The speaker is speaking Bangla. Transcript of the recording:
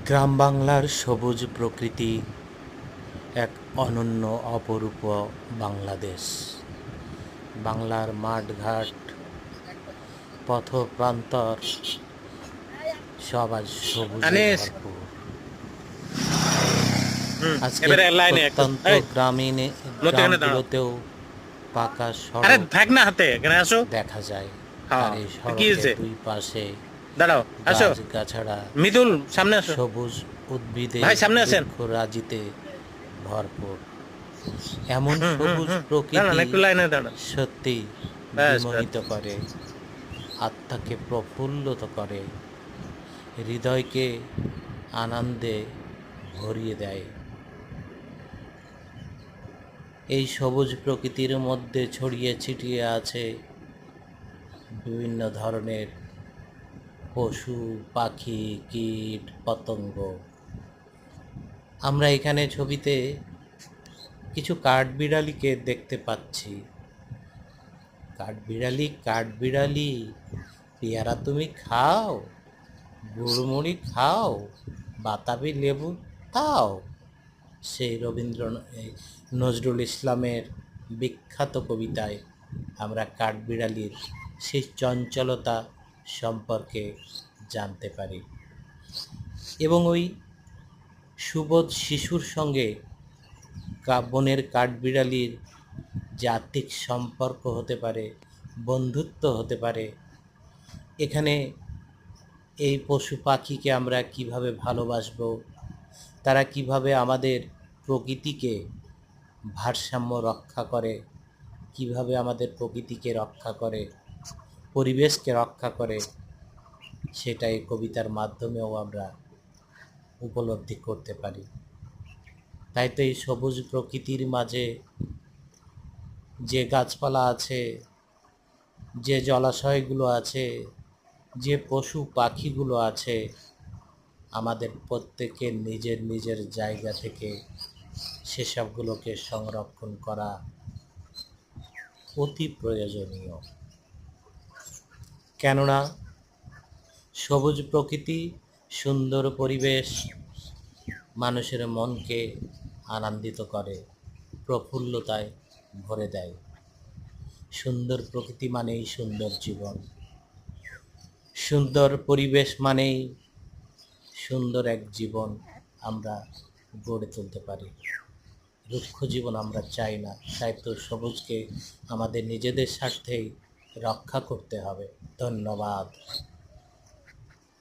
গ্রাম বাংলার সবুজ প্রকৃতি এক অনন্য অপরূপ বাংলাদেশ। বাংলার মাঠঘাট, পথপ্রান্তর সব আজ সবুজে আনিস ভরপুর। আজকের এবারে লাইনে একটু প্রত্যন্ত এই মধ্যখানে দাঁড়াও। গ্রামগুলোতেও পাকা আরে সড়ক থাক না হাতে, এখানে আসো। দেখা যায়, আর হ্যাঁ, এই তো কি সড়কের হয়েছে? দুই পাশে দাঁড়াও, আসো। গাছগাছড়া, মিতুল, সামনে আসো। সবুজ উদ্ভিদে ভাই সামনে আসেন। বৃক্ষরাজিতে ভরপুর। এমন হুম হুম সবুজ হুম দাঁড়ান, প্রকৃতি একটু লাইনে দাঁড়ান। সত্যি ব্যাস ব্যাস। বিমোহিত করে, আত্মাকে প্রফুল্লিত করে, হৃদয়কে আনন্দে ভরিয়ে দেয়। এই সবুজ প্রকৃতির মধ্যে ছড়িয়ে ছিটিয়ে আছে বিভিন্ন ধরনের পশু, পাখি, কীট, পতঙ্গ। আমরা এখানে ছবিতে কিছু কাঠবিড়ালিকে দেখতে পাচ্ছি। কাঠবিড়ালি, কাঠবিড়ালি, পেয়ারা তুমি খাও, গুড়মুড়ি খাও, বাতাবি লেবু খাও। সেই নজরুল ইসলামের বিখ্যাত কবিতায় আমরা কাঠবিড়ালির সেই চঞ্চলতা সম্পর্কে জানতে পারি। এবং ওই সুবোধ শিশুর সঙ্গে বনের কাঠবিড়ালির যে আত্মিক সম্পর্ক হতে পারে, বন্ধুত্ব হতে পারে, এখানে এই পশু পাখিকে আমরা কিভাবে ভালোবাসবো, তারা কিভাবে আমাদের প্রকৃতিকে ভারসাম্য রক্ষা করে, কিভাবে আমাদের প্রকৃতিকে রক্ষা করে, পরিবেশকে রক্ষা করে, সেটা এই কবিতার মাধ্যমেও আমরা উপলব্ধি করতে পারি। তাই তো এই সবুজ প্রকৃতির মাঝে যে গাছপালা আছে, যে জলাশয়গুলো আছে, যে পশু পাখিগুলো আছে, আমাদের প্রত্যেকের নিজের নিজের জায়গা থেকে সেসবগুলোকে সংরক্ষণ করা অতি প্রয়োজনীয়। কেননা সবুজ প্রকৃতি, সুন্দর পরিবেশ মানুষের মনকে আনন্দিত করে, প্রফুল্লতায় ভরে দেয়। সুন্দর প্রকৃতি মানেই সুন্দর জীবন, সুন্দর পরিবেশ মানেই সুন্দর এক জীবন আমরা গড়ে তুলতে পারি। রুক্ষ জীবন আমরা চাই না, তাই তো সবুজকে আমাদের নিজেদের স্বার্থেই রক্ষা করতে হবে। ধন্যবাদ।